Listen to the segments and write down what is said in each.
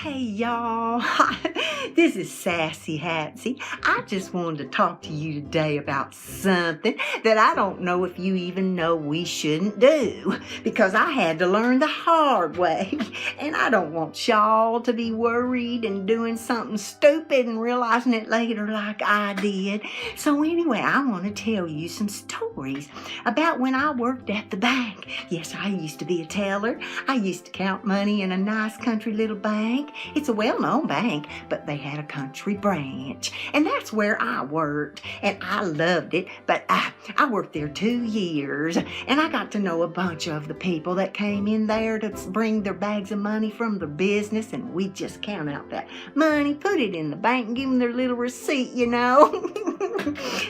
Hey y'all, this is Sassy Hatsy. I just wanted to talk to you today about something that I don't know if you even know we shouldn't do, because I had to learn the hard way, and I don't want y'all to be worried and doing something stupid and realizing it later like I did. So anyway, I want to tell you some stories about when I worked at the bank. Yes, I used to be a teller. I used to count money in a nice country little bank. It's a well-known bank, but they had a country branch, and that's where I worked, and I loved it. But I worked there 2 years, and I got to know a bunch of the people that came in there to bring their bags of money from their business, and we'd just count out that money, put it in the bank, and give them their little receipt, you know.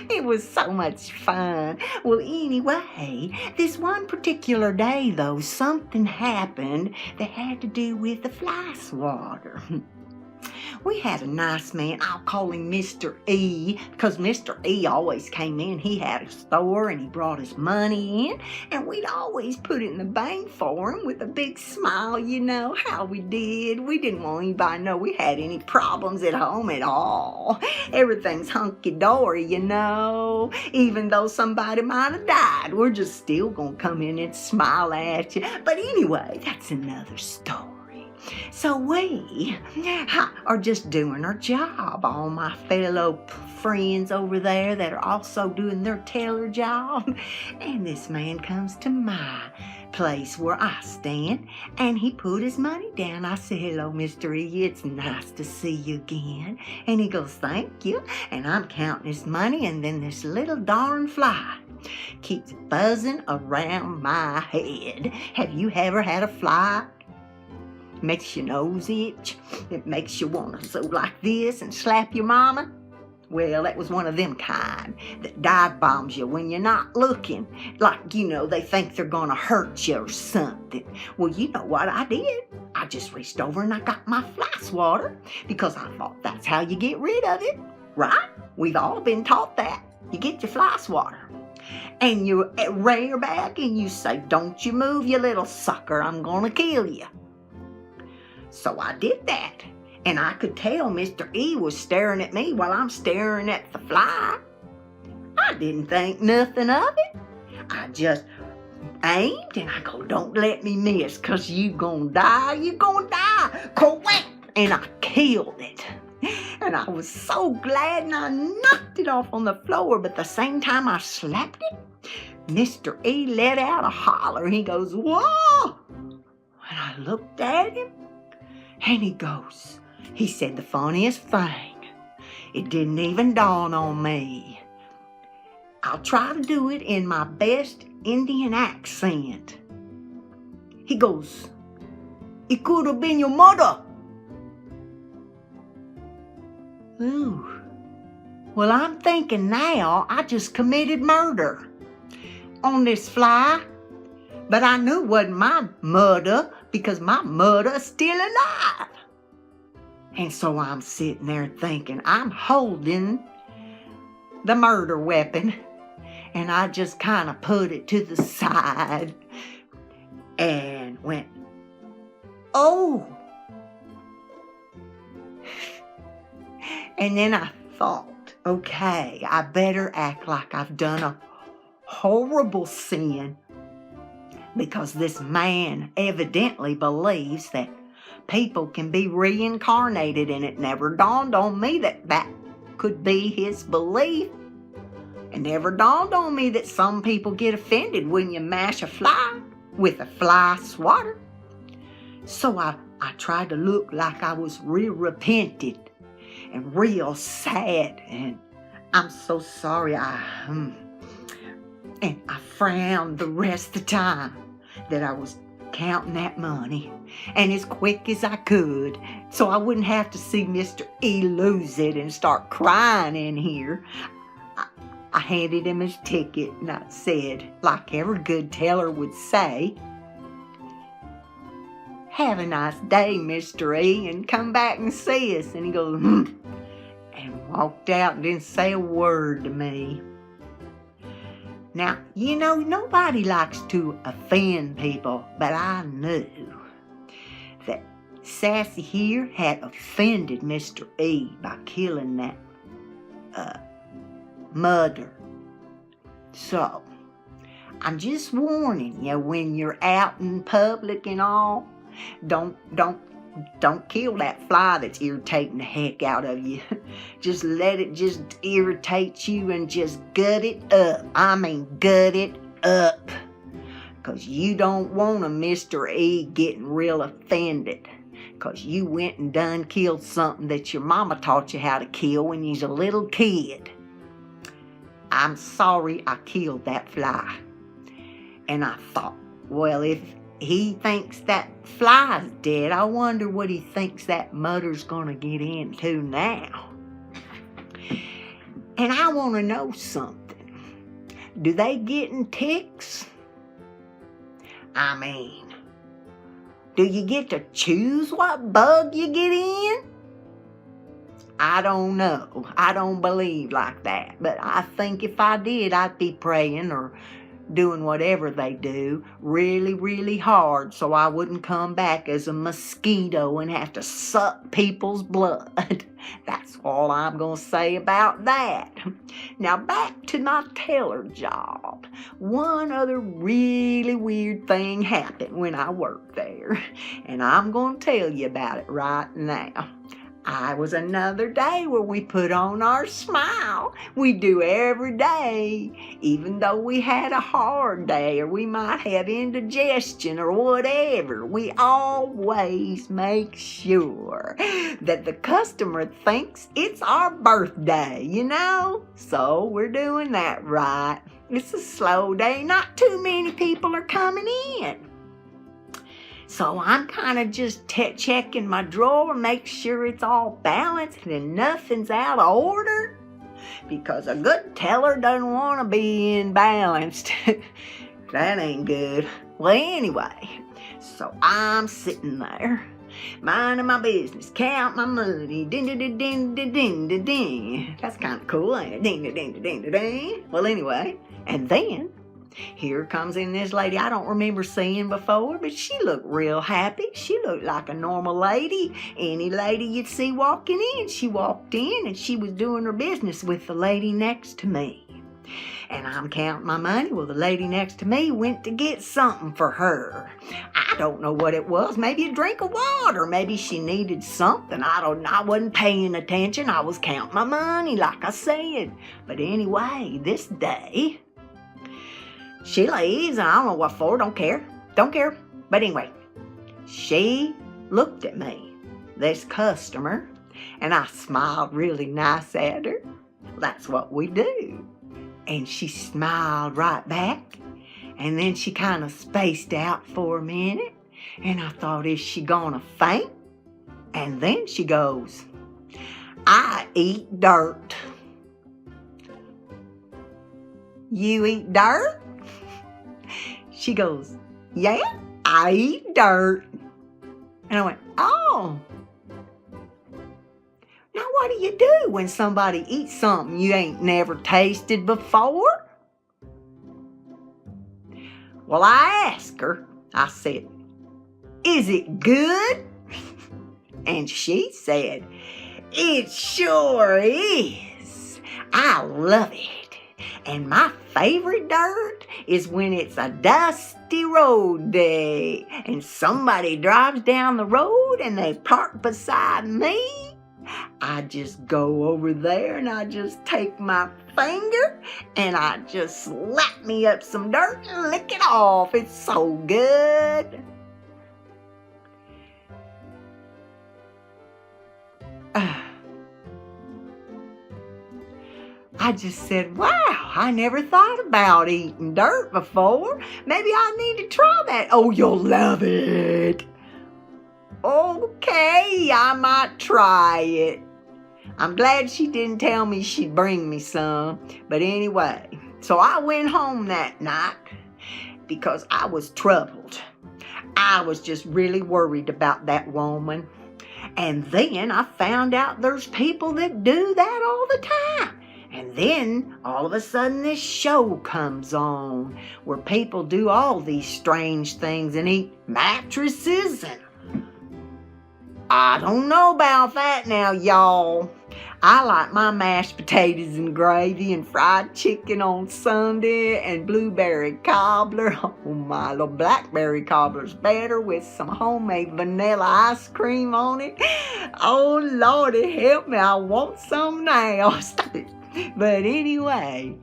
It was so much fun. Well, anyway, this one particular day, though, something happened that had to do with the fly swatter. We had a nice man, I'll call him Mr. E, because Mr. E always came in. He had a store and he brought his money in, and we'd always put it in the bank for him with a big smile, you know how we did. We didn't want anybody to know we had any problems at home at all. Everything's hunky-dory, you know. Even though somebody might have died, we're just still gonna come in and smile at you. But anyway, that's another story. So we are just doing our job. All my fellow friends over there that are also doing their teller job. And this man comes to my place where I stand, and he put his money down. I said, "Hello, Mr. E, it's nice to see you again." And he goes, "Thank you." And I'm counting his money, and then this little darn fly keeps buzzing around my head. Have you ever had a fly? Makes your nose itch. It makes you want to go like this and slap your mama. Well, that was one of them kind that dive bombs you when you're not looking. Like, you know, they think they're going to hurt you or something. Well, you know what I did? I just reached over and I got my fly swatter, because I thought that's how you get rid of it, right? We've all been taught that. You get your fly swatter, and you rear back and you say, "Don't you move, you little sucker. I'm going to kill you." So I did that, and I could tell Mr. E was staring at me while I'm staring at the fly. I didn't think nothing of it. I just aimed, and I go, "Don't let me miss, 'cause you gonna die, you gonna die." Correct! And I killed it. And I was so glad, and I knocked it off on the floor, but at the same time I slapped it, Mr. E let out a holler. He goes, "Whoa!" And I looked at him, and he said the funniest thing. It didn't even dawn on me. I'll try to do it in my best Indian accent. He goes, "It could have been your mother." Ooh. Well, I'm thinking now I just committed murder on this fly. But I knew it wasn't my mother, because my mother's still alive. And so I'm sitting there thinking, I'm holding the murder weapon, and I just kind of put it to the side and went, "Oh." And then I thought, okay, I better act like I've done a horrible sin, because this man evidently believes that people can be reincarnated, and it never dawned on me that that could be his belief. It never dawned on me that some people get offended when you mash a fly with a fly swatter. So I tried to look like I was real repentant and real sad, and I'm so sorry. And I frowned the rest of the time that I was counting that money, and as quick as I could, so I wouldn't have to see Mr. E lose it and start crying in here. I handed him his ticket, and I said, like every good teller would say, "Have a nice day, Mr. E, and come back and see us." And he goes, and walked out and didn't say a word to me. Now, you know, nobody likes to offend people, but I knew that Sassy here had offended Mr. E by killing that mother. So, I'm just warning you, when you're out in public and all, don't kill that fly that's irritating the heck out of you. Just let it just irritate you and just gut it up. I mean, gut it up. Because you don't want a Mr. E getting real offended. Because you went and done killed something that your mama taught you how to kill when you was a little kid. I'm sorry I killed that fly. And I thought, well, if he thinks that fly's dead, I wonder what he thinks that mother's gonna get into now. And I want to know something. Do they getting ticks? I mean, do you get to choose what bug you get in? I don't know. I don't believe like that. But I think if I did, I'd be praying or doing whatever they do really, really hard so I wouldn't come back as a mosquito and have to suck people's blood. That's all I'm going to say about that. Now back to my teller job. One other really weird thing happened when I worked there, and I'm going to tell you about it right now. I was another day where we put on our smile. We do every day, even though we had a hard day or we might have indigestion or whatever. We always make sure that the customer thinks it's our birthday, you know? So we're doing that right. It's a slow day. Not too many people are coming in. So I'm kind of just checking my drawer, make sure it's all balanced and nothing's out of order. Because a good teller doesn't want to be imbalanced. That ain't good. Well, anyway, so I'm sitting there, minding my business, count my money, ding, ding, ding, ding, ding, ding, ding, ding. That's kind of cool, ain't it? Ding, ding, ding, ding, ding, ding. Well, anyway, and then here comes in this lady I don't remember seeing before, but she looked real happy. She looked like a normal lady. Any lady you'd see walking in. She walked in and she was doing her business with the lady next to me. And I'm counting my money. Well, the lady next to me went to get something for her. I don't know what it was. Maybe a drink of water. Maybe she needed something. I don't know. I wasn't paying attention. I was counting my money, like I said. But anyway, this day, she leaves, and I don't know what for, don't care. But anyway, she looked at me, this customer, and I smiled really nice at her. That's what we do. And she smiled right back, and then she kind of spaced out for a minute, and I thought, is she gonna faint? And then she goes, I eat dirt. You eat dirt? She goes, yeah, I eat dirt. And I went, oh. Now what do you do when somebody eats something you ain't never tasted before? Well, I asked her, I said, is it good? And she said, it sure is. I love it. And my favorite dirt is when it's a dusty road day and somebody drives down the road and they park beside me. I just go over there and I just take my finger and I just slap me up some dirt and lick it off. It's so good. I just said, wow, I never thought about eating dirt before. Maybe I need to try that. Oh, you'll love it. Okay, I might try it. I'm glad she didn't tell me she'd bring me some. But anyway, so I went home that night because I was troubled. I was just really worried about that woman. And then I found out there's people that do that all the time. And then, all of a sudden, this show comes on where people do all these strange things and eat mattresses and I don't know about that now, y'all. I like my mashed potatoes and gravy and fried chicken on Sunday and blueberry cobbler. Oh my, little blackberry cobbler's better with some homemade vanilla ice cream on it. Oh Lordy, help me, I want some now. Stop it. But anyway,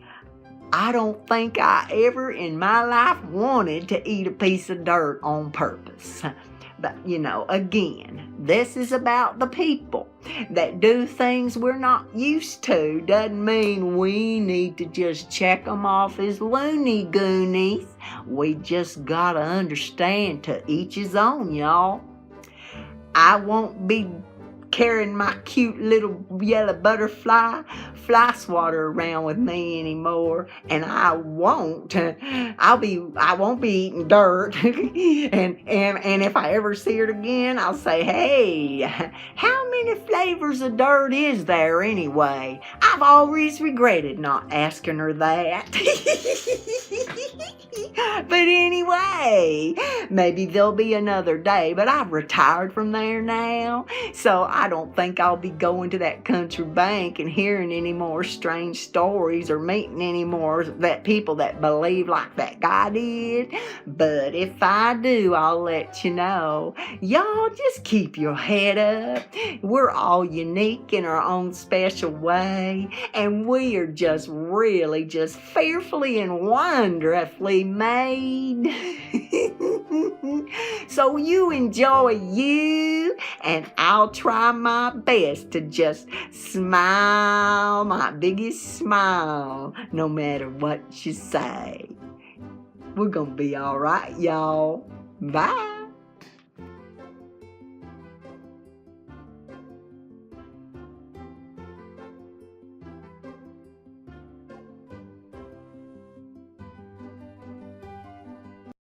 I don't think I ever in my life wanted to eat a piece of dirt on purpose. But, again, this is about the people that do things we're not used to. Doesn't mean we need to just check them off as loony goonies. We just gotta understand to each his own, y'all. I won't be carrying my cute little yellow butterfly fly swatter around with me anymore, and I won't be eating dirt. and if I ever see her again, I'll say, hey, how many flavors of dirt is there anyway? I've always regretted not asking her that. But anyway, maybe there'll be another day, but I've retired from there now, so I don't think I'll be going to that country bank and hearing any more strange stories or meeting any more people that believe like that guy did. But if I do, I'll let you know. Y'all just keep your head up. We're all unique in our own special way, and we are just really just fearfully and wonderfully made. So you enjoy you, and I'll try my best to just smile my biggest smile no matter what you say. We're gonna be all right, y'all. Bye.